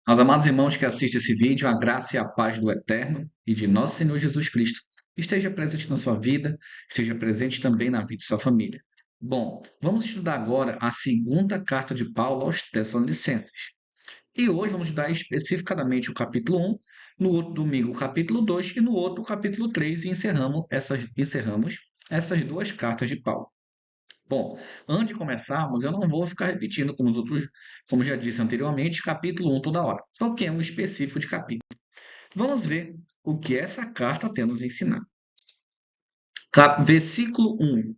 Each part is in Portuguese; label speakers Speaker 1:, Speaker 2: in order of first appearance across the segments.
Speaker 1: Aos amados irmãos que assistem esse vídeo, a graça e a paz do Eterno e de nosso Senhor Jesus Cristo esteja presente na sua vida, esteja presente também na vida de sua família. Bom, vamos estudar agora a segunda carta de Paulo aos Tessalonicenses. E hoje vamos estudar especificadamente o capítulo 1, no outro domingo o capítulo 2 e no outro o capítulo 3 e encerramos essas duas cartas de Paulo. Bom, antes de começarmos, eu não vou ficar repetindo como os outros, como já disse anteriormente, capítulo 1 toda hora. Foquemos específico de capítulo. Vamos ver o que essa carta tem a nos ensinar. Versículo 1.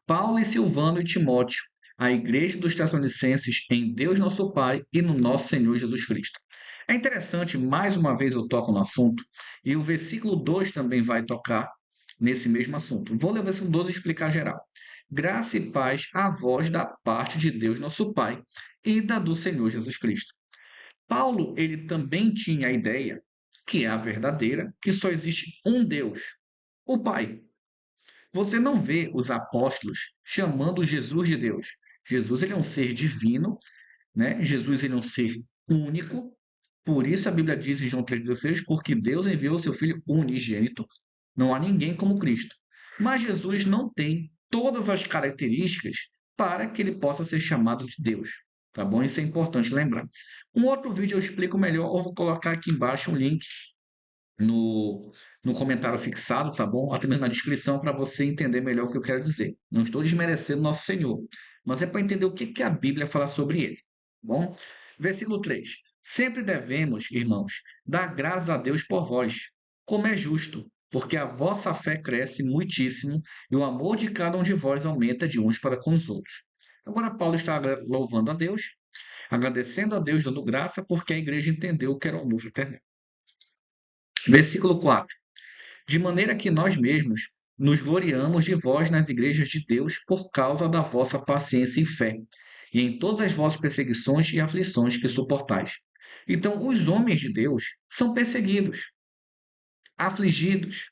Speaker 1: Paulo e Silvano e Timóteo, a igreja dos Tessalonicenses em Deus nosso Pai e no nosso Senhor Jesus Cristo. É interessante, mais uma vez eu toco no assunto, e o versículo 2 também vai tocar nesse mesmo assunto. Vou ler o versículo 12 e explicar geral. Graça e paz a vós da parte de Deus nosso Pai e da do Senhor Jesus Cristo. Paulo, ele também tinha a ideia, que é a verdadeira, que só existe um Deus, o Pai. Você não vê os apóstolos chamando Jesus de Deus. Jesus, ele é um ser divino, né? Jesus, ele é um ser único. Por isso a Bíblia diz em João 3,16, porque Deus enviou o seu Filho unigênito. Não há ninguém como Cristo. Mas Jesus não tem todas as características para que ele possa ser chamado de Deus. Tá bom? Isso é importante lembrar. Um outro vídeo eu explico melhor, eu vou colocar aqui embaixo um link no comentário fixado, tá bom? Aqui na descrição para você entender melhor o que eu quero dizer. Não estou desmerecendo nosso Senhor, mas é para entender o que a Bíblia fala sobre ele. Tá bom? Versículo 3. Sempre devemos, irmãos, dar graças a Deus por vós, como é justo, porque a vossa fé cresce muitíssimo e o amor de cada um de vós aumenta de uns para com os outros. Agora Paulo está louvando a Deus, agradecendo a Deus, dando graça, porque a igreja entendeu que era o amor fraternal. Versículo 4. De maneira que nós mesmos nos gloriamos de vós nas igrejas de Deus por causa da vossa paciência e fé, e em todas as vossas perseguições e aflições que suportais. Então, os homens de Deus são perseguidos, afligidos.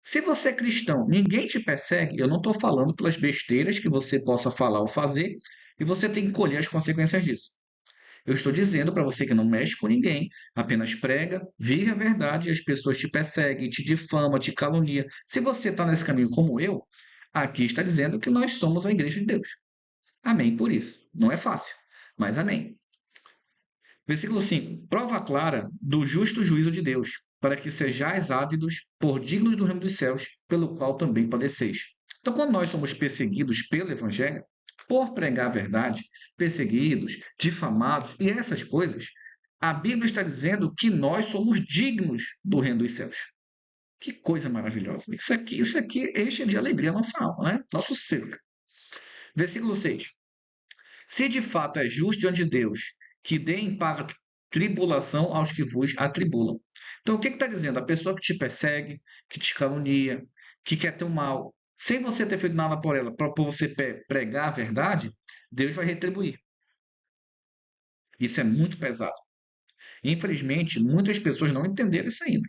Speaker 1: Se você é cristão, ninguém te persegue, eu não estou falando pelas besteiras que você possa falar ou fazer, e você tem que colher as consequências disso. Eu estou dizendo para você que não mexe com ninguém, apenas prega, vive a verdade e as pessoas te perseguem, te difamam, te caluniam. Se você está nesse caminho como eu, aqui está dizendo que nós somos a igreja de Deus. Amém por isso. Não é fácil, mas amém. Versículo 5. Prova clara do justo juízo de Deus, para que sejais ávidos por dignos do reino dos céus, pelo qual também padeceis. Então, quando nós somos perseguidos pelo Evangelho, por pregar a verdade, perseguidos, difamados e essas coisas, a Bíblia está dizendo que nós somos dignos do reino dos céus. Que coisa maravilhosa. Isso aqui enche de alegria a nossa alma, né? Nosso ser. Versículo 6. Se de fato é justo diante de Deus que deem para tribulação aos que vos atribulam. Então, o que está dizendo? A pessoa que te persegue, que te calunia, que quer teu mal, sem você ter feito nada por ela, para você pregar a verdade, Deus vai retribuir. Isso é muito pesado. Infelizmente, muitas pessoas não entenderam isso ainda.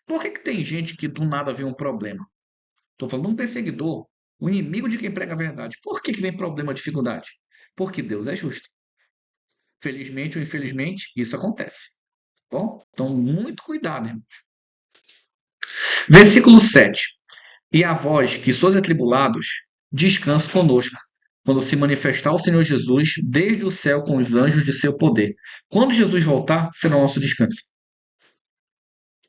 Speaker 1: Por que tem gente que do nada vê um problema? Estou falando de um perseguidor, o inimigo de quem prega a verdade. Por que vem problema, dificuldade? Porque Deus é justo. Felizmente ou infelizmente, isso acontece. Bom, então, muito cuidado, irmãos. Versículo 7. E a vós, que sois atribulados, descanse conosco, quando se manifestar o Senhor Jesus desde o céu com os anjos de seu poder. Quando Jesus voltar, será o nosso descanso.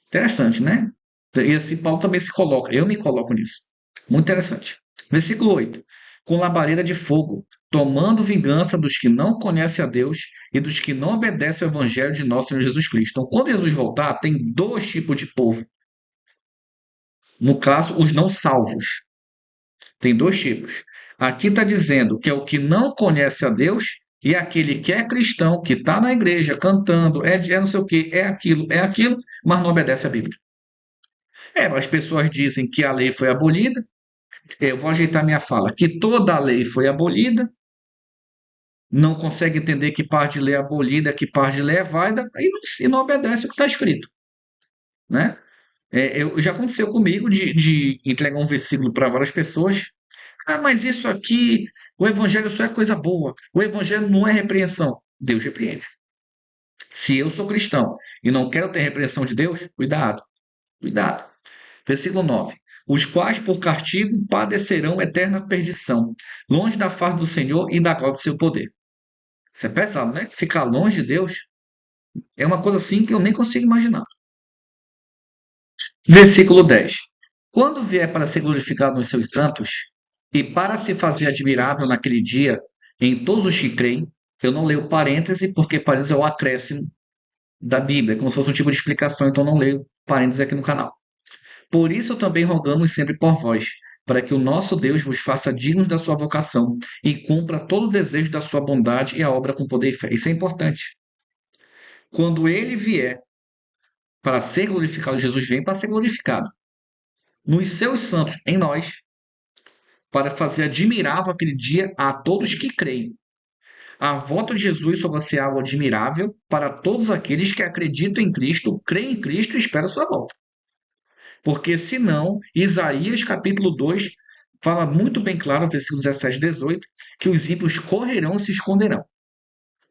Speaker 1: Interessante, né? E assim Paulo também se coloca. Eu me coloco nisso. Muito interessante. Versículo 8. Com labareda de fogo, tomando vingança dos que não conhecem a Deus e dos que não obedecem ao evangelho de nosso Senhor Jesus Cristo. Então, quando Jesus voltar, tem dois tipos de povo. No caso, os não salvos. Tem dois tipos. Aqui está dizendo que é o que não conhece a Deus e aquele que é cristão, que está na igreja cantando, é não sei o que, é aquilo, mas não obedece à Bíblia. As pessoas dizem que a lei foi abolida. Eu vou ajeitar minha fala. Que toda a lei foi abolida. Não consegue entender que parte de lei é abolida, que parte de lei é válida, e não obedece o que está escrito. Né? Já aconteceu comigo de entregar um versículo para várias pessoas. Ah, mas isso aqui, o evangelho só é coisa boa. O evangelho não é repreensão. Deus repreende. Se eu sou cristão e não quero ter repreensão de Deus, cuidado, cuidado. Versículo 9. Os quais por castigo padecerão eterna perdição, longe da face do Senhor e da glória do seu poder. Isso é pesado, né? Ficar longe de Deus é uma coisa assim que eu nem consigo imaginar. Versículo 10. Quando vier para ser glorificado nos seus santos, e para se fazer admirável naquele dia em todos os que creem, eu não leio parêntese, porque parêntese é o acréscimo da Bíblia, é como se fosse um tipo de explicação, então não leio parênteses aqui no canal. Por isso também rogamos sempre por vós, para que o nosso Deus vos faça dignos da sua vocação e cumpra todo o desejo da sua bondade e a obra com poder e fé. Isso é importante. Quando ele vier para ser glorificado, Jesus vem para ser glorificado. Nos seus santos, em nós, para fazer admirável aquele dia a todos que creem. A volta de Jesus só vai ser algo admirável para todos aqueles que acreditam em Cristo, creem em Cristo e esperam a sua volta. Porque senão, Isaías capítulo 2 fala muito bem claro, versículos 17 e 18, que os ímpios correrão e se esconderão.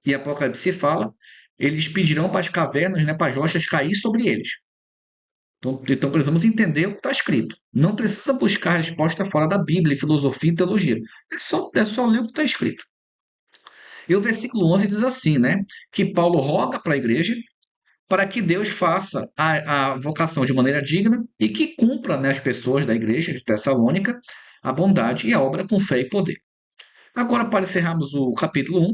Speaker 1: E Apocalipse fala, eles pedirão para as cavernas, né, para as rochas cair sobre eles. Então precisamos entender o que está escrito. Não precisa buscar resposta fora da Bíblia, filosofia e teologia. É só ler o que está escrito. E o versículo 11 diz assim, né? Que Paulo roga para a igreja para que Deus faça a vocação de maneira digna e que cumpra, né, as pessoas da igreja de Tessalônica a bondade e a obra com fé e poder. Agora, para encerrarmos o capítulo 1,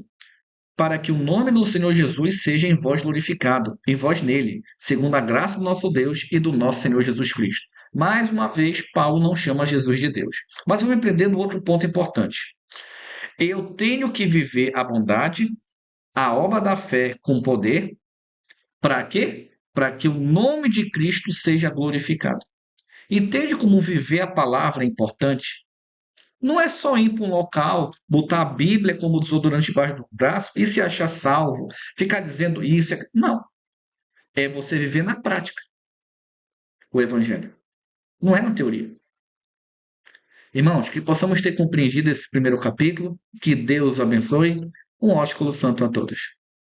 Speaker 1: para que o nome do Senhor Jesus seja em vós glorificado, em vós nele, segundo a graça do nosso Deus e do nosso Senhor Jesus Cristo. Mais uma vez, Paulo não chama Jesus de Deus. Mas eu vou empreender no outro ponto importante. Eu tenho que viver a bondade, a obra da fé com poder. Para quê? Para que o nome de Cristo seja glorificado. Entende como viver a palavra é importante? Não é só ir para um local, botar a Bíblia como desodorante debaixo do braço e se achar salvo, ficar dizendo isso. Não. É você viver na prática o Evangelho. Não é na teoria. Irmãos, que possamos ter compreendido esse primeiro capítulo. Que Deus abençoe. Um ósculo santo a todos.